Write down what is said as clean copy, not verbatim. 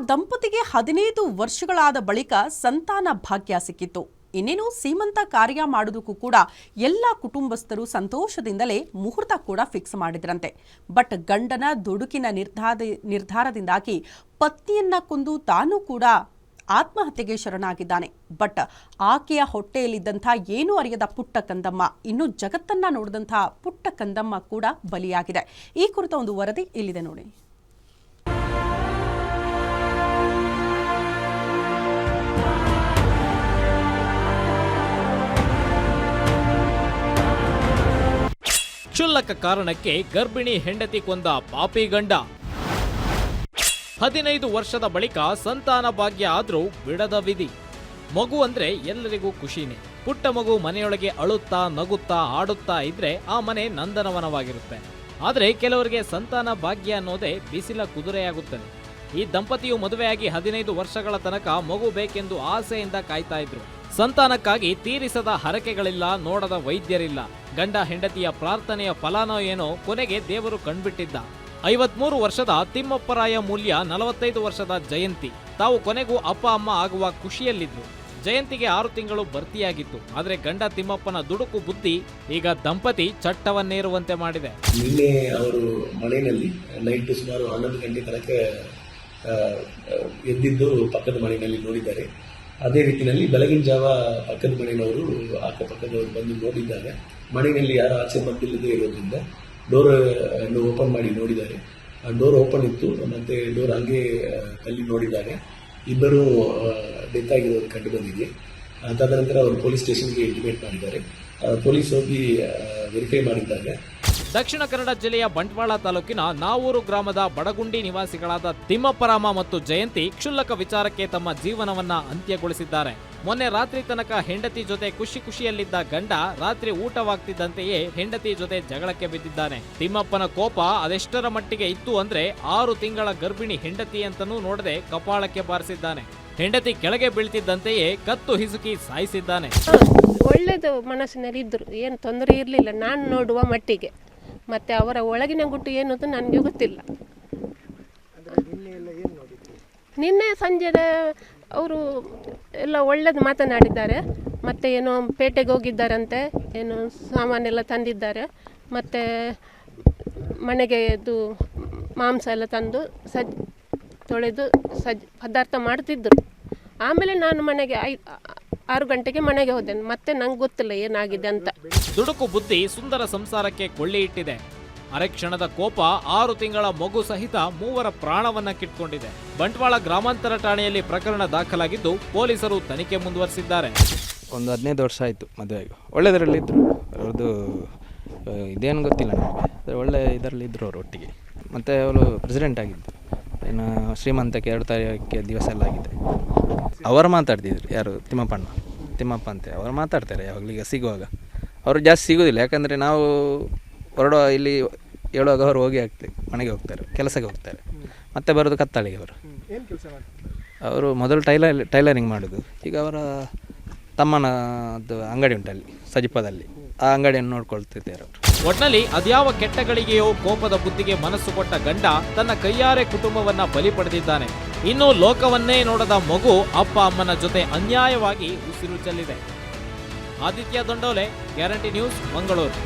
ದಂಪತಿಗೆ 15 ವರ್ಷಗಳಾದ ಬಳಿಕ ಸಂತಾನ ಭಾಗ್ಯ ಸಿಕ್ಕಿತ್ತು. ಇನ್ನೇನು ಸೀಮಂತ ಕಾರ್ಯ ಮಾಡೋದಕ್ಕೂ ಕೂಡ ಎಲ್ಲ ಕುಟುಂಬಸ್ಥರು ಸಂತೋಷದಿಂದಲೇ ಮುಹೂರ್ತ ಕೂಡ ಫಿಕ್ಸ್ ಮಾಡಿದ್ರಂತೆ. ಬಟ್ ಗಂಡನ ದುಡುಕಿನ ನಿರ್ಧಾರದಿಂದಾಗಿ ಪತ್ನಿಯನ್ನ ಕೊಂದು ತಾನು ಕೂಡ ಆತ್ಮಹತ್ಯೆಗೆ ಶರಣಾಗಿದ್ದಾನೆ. ಬಟ್ ಆಕೆಯ ಹೊಟ್ಟೆಯಲ್ಲಿದ್ದಂಥ ಏನೂ ಅರಿಯದ ಪುಟ್ಟ ಕಂದಮ್ಮ, ಇನ್ನು ಜಗತ್ತನ್ನ ನೋಡಿದಂಥ ಪುಟ್ಟ ಕಂದಮ್ಮ ಕೂಡ ಬಲಿಯಾಗಿದೆ. ಈ ಕುರಿತ ಒಂದು ವರದಿ ಇಲ್ಲಿದೆ ನೋಡಿ. ಕ್ಷುಲ್ಲಕ ಕಾರಣಕ್ಕೆ ಗರ್ಭಿಣಿ ಹೆಂಡತಿ ಕೊಂದ ಪಾಪಿ ಗಂಡ. 15 ವರ್ಷದ ಬಳಿಕ ಸಂತಾನ ಭಾಗ್ಯ ಆದ್ರೂ ಬಿಡದ ವಿಧಿ. ಮಗು ಅಂದ್ರೆ ಎಲ್ಲರಿಗೂ ಖುಷಿನೇ. ಪುಟ್ಟ ಮಗು ಮನೆಯೊಳಗೆ ಅಳುತ್ತಾ ನಗುತ್ತಾ ಆಡುತ್ತಾ ಇದ್ರೆ ಆ ಮನೆ ನಂದನವನವಾಗಿರುತ್ತೆ. ಆದ್ರೆ ಕೆಲವರಿಗೆ ಸಂತಾನ ಭಾಗ್ಯ ಅನ್ನೋದೇ ಬಿಸಿಲ ಕುದುರೆಯಾಗುತ್ತದೆ. ಈ ದಂಪತಿಯು ಮದುವೆಯಾಗಿ 15 ವರ್ಷಗಳ ತನಕ ಮಗು ಬೇಕೆಂದು ಆಸೆಯಿಂದ ಕಾಯ್ತಾ ಇದ್ರು. ಸಂತಾನಕ್ಕಾಗಿ ತೀರಿಸದ ಹರಕೆಗಳಿಲ್ಲ, ನೋಡದ ವೈದ್ಯರಿಲ್ಲ. ಗಂಡ ಹೆಂಡತಿಯ ಪ್ರಾರ್ಥನೆಯ ಫಲಾನೋ ಏನೋ ಕೊನೆಗೆ ದೇವರು ಕಣ್ಬಿಟ್ಟಿದ್ದ. 53 ವರ್ಷದ ತಿಮ್ಮಪ್ಪರಾಯ ಮೂಲ್ಯ 45 ವರ್ಷದ ಜಯಂತಿ ತಾವು ಕೊನೆಗೂ ಅಪ್ಪ ಅಮ್ಮ ಆಗುವ ಖುಷಿಯಲ್ಲಿದ್ರು. ಜಯಂತಿಗೆ 6 ತಿಂಗಳು ಭರ್ತಿಯಾಗಿತ್ತು. ಆದ್ರೆ ಗಂಡ ತಿಮ್ಮಪ್ಪನ ದುಡುಕು ಬುದ್ಧಿ ಈಗ ದಂಪತಿ ಚಟ್ಟವನ್ನೇರುವಂತೆ ಮಾಡಿದೆ. ನಿನ್ನೆ ಅವರು ಮನೆಯಲ್ಲಿ ನೈಟ್ ಸುಮಾರು 11 ಗಂಟೆ ತನಕ ಎದ್ದಿದ್ದು ಪಕ್ಕದ ಮನೆಯಲ್ಲಿ ನೋಡಿದ್ದಾರೆ. ಅದೇ ರೀತಿಯಲ್ಲಿ ಬೆಳಗಿನ ಜಾವ ಪಕ್ಕದ ಮನೆಯವರು ಅಕ್ಕಪಕ್ಕದವರು ಬಂದು ನೋಡಿದಾಗ ಮನೆಯಲ್ಲಿ ಯಾರು ಆಚೆ ಬಂದಿಲ್ಲದೆ ಇರೋದ್ರಿಂದ ಡೋರ್ ಅನ್ನು ಓಪನ್ ಮಾಡಿ ನೋಡಿದ್ದಾರೆ. ಆ ಡೋರ್ ಓಪನ್ ಇತ್ತು. ಮತ್ತೆ ಡೋರ್ ಹಂಗೆ ಅಲ್ಲಿ ನೋಡಿದಾಗ ಇಬ್ಬರು ಡೆತ್ ಆಗಿರೋದು ಕಂಡು ಬಂದಿದೆ. ತದನಂತರ ಅವರು ಪೊಲೀಸ್ ಸ್ಟೇಷನ್ಗೆ ಇಂಟಿಮೇಟ್ ಮಾಡಿದ್ದಾರೆ. ಪೊಲೀಸ್ ಹೋಗಿ ವೆರಿಫೈ ಮಾಡಿದ್ದಾಗ ದಕ್ಷಿಣ ಕನ್ನಡ ಜಿಲ್ಲೆಯ ಬಂಟ್ವಾಳ ತಾಲೂಕಿನ ನಾವೂರು ಗ್ರಾಮದ ಬಡಗುಂಡಿ ನಿವಾಸಿಗಳಾದ ತಿಮ್ಮಪ್ಪರಾಮ ಮತ್ತು ಜಯಂತಿ ಕ್ಷುಲ್ಲಕ ವಿಚಾರಕ್ಕೆ ತಮ್ಮ ಜೀವನವನ್ನ ಅಂತ್ಯಗೊಳಿಸಿದ್ದಾರೆ. ಮೊನ್ನೆ ರಾತ್ರಿ ತನಕ ಹೆಂಡತಿ ಜೊತೆ ಖುಷಿಯಲ್ಲಿದ್ದ ಗಂಡ ರಾತ್ರಿ ಊಟವಾಗ್ತಿದ್ದಂತೆಯೇ ಹೆಂಡತಿ ಜೊತೆ ಜಗಳಕ್ಕೆ ಬಿದ್ದಿದ್ದಾನೆ. ತಿಮ್ಮಪ್ಪನ ಕೋಪ ಅದೆಷ್ಟರ ಮಟ್ಟಿಗೆ ಇತ್ತು ಅಂದ್ರೆ 6 ತಿಂಗಳ ಗರ್ಭಿಣಿ ಹೆಂಡತಿ ಅಂತನೂ ನೋಡದೆ ಕಪಾಳಕ್ಕೆ ಬಾರಿಸಿದ್ದಾನೆ. ಹೆಂಡತಿ ಕೆಳಗೆ ಬೀಳ್ತಿದ್ದಂತೆಯೇ ಕತ್ತು ಹಿಸುಕಿ ಸಾಯಿಸಿದ್ದಾನೆ. ಒಳ್ಳೇದು ಮನಸ್ಸಿನಲ್ಲಿ ಇದ್ರು, ಏನು ತೊಂದರೆ ಇರಲಿಲ್ಲ ನಾನು ನೋಡುವ ಮಟ್ಟಿಗೆ. ಮತ್ತೆ ಅವರ ಒಳಗಿನ ಗುಟ್ಟು ಏನು ಅಂತ ನನಗೆ ಗೊತ್ತಿಲ್ಲ. ನಿನ್ನೆ ಸಂಜೆ ಅವರು ಎಲ್ಲ ಒಳ್ಳೇದು ಮಾತನಾಡಿದ್ದಾರೆ. ಮತ್ತು ಏನೋ ಪೇಟೆಗೆ ಹೋಗಿದ್ದಾರಂತೆ, ಏನು ಸಾಮಾನೆಲ್ಲ ತಂದಿದ್ದಾರೆ. ಮತ್ತು ಮನೆಗೆ ಇದು ಮಾಂಸ ಎಲ್ಲ ತಂದು ತೊಳೆದು ಪದಾರ್ಥ ಮಾಡ್ತಿದ್ದರು. ಆಮೇಲೆ ನಾನು ಮನೆಗೆ 6 ಗಂಟೆಗೆ ಮನೆಗೆ ಹೋದೆ. ಮತ್ತೆ ನಂಗೆ ಗೊತ್ತಿಲ್ಲ ಏನಾಗಿದೆ ಅಂತ. ದುಡುಕು ಬುದ್ಧಿ ಸುಂದರ ಸಂಸಾರಕ್ಕೆ ಕೊಳ್ಳಿ ಇಟ್ಟಿದೆ. ಅರೆಕ್ಷಣದ ಕೋಪ 6 ತಿಂಗಳ ಮಗು ಸಹಿತ 3 ಪ್ರಾಣವನ್ನ ಕಿಟ್ಕೊಂಡಿದೆ. ಬಂಟ್ವಾಳ ಗ್ರಾಮಾಂತರ ಠಾಣೆಯಲ್ಲಿ ಪ್ರಕರಣ ದಾಖಲಾಗಿದ್ದು ಪೊಲೀಸರು ತನಿಖೆ ಮುಂದುವರಿಸಿದ್ದಾರೆ. ಒಂದು 15 ವರ್ಷ ಆಯಿತು ಮದುವೆಗೆ. ಒಳ್ಳೆಯದರಲ್ಲಿದ್ದರು. ಅವ್ರದ್ದು ಇದೇನು ಗೊತ್ತಿಲ್ಲ ನಮಗೆ. ಒಳ್ಳೆ ಇದರಲ್ಲಿದ್ದರು ಅವರು ಒಟ್ಟಿಗೆ. ಮತ್ತು ಅವಳು ಪ್ರೆಸಿಡೆಂಟ್ ಆಗಿದ್ದು. ಇನ್ನು ಶ್ರೀಮಂತಕ್ಕೆ 2 ತಾರೀಕಿಗೆ ದಿವಸ ಎಲ್ಲ ಆಗಿದೆ. ಅವರು ಮಾತಾಡ್ತಿದ್ರು, ಯಾರು ತಿಮ್ಮಪ್ಪ ಅಂತೆ ಅವರು ಮಾತಾಡ್ತಾರೆ ಯಾವಾಗಲೀಗ ಸಿಗುವಾಗ. ಅವರು ಜಾಸ್ತಿ ಸಿಗೋದಿಲ್ಲ, ಯಾಕಂದರೆ ನಾವು ಹೊರಡುವ ಇಲ್ಲಿ ಹೇಳುವಾಗ ಅವರು ಮನೆಗೆ ಹೋಗ್ತಾರೆ, ಕೆಲಸಕ್ಕೆ ಹೋಗ್ತಾರೆ. ಮತ್ತೆ ಬರೋದು ಕತ್ತಾಳಿಗೆ. ಅವರು ಮೊದಲು ಟೈಲರಿಂಗ್ ಮಾಡೋದು. ಈಗ ಅವರ ತಮ್ಮನದ್ದು ಅಂಗಡಿ ಉಂಟಲ್ಲಿ ಸಜಿಪದಲ್ಲಿ, ಆ ಅಂಗಡಿಯನ್ನು ನೋಡ್ಕೊಳ್ತಿದ್ದಾರೆ ಅವರು. ಒಟ್ನಲ್ಲಿ ಅದ್ಯಾವ ಕೆಟ್ಟಗಳಿಗೆಯೋ ಕೋಪದ ಬುದ್ಧಿಗೆ ಮನಸ್ಸು ಕೊಟ್ಟ ಗಂಡ ತನ್ನ ಕೈಯಾರೆ ಕುಟುಂಬವನ್ನ ಬಲಿ ಪಡೆದಿದ್ದಾನೆ. ಇನ್ನು ಲೋಕವನ್ನೇ ನೋಡದ ಮಗು ಅಪ್ಪ ಅಮ್ಮನ ಜೊತೆ ಅನ್ಯಾಯವಾಗಿ ಉಸಿರು ಚೆಲ್ಲಿದೆ. Aditya Dondole, guarantee news, Mangaluru.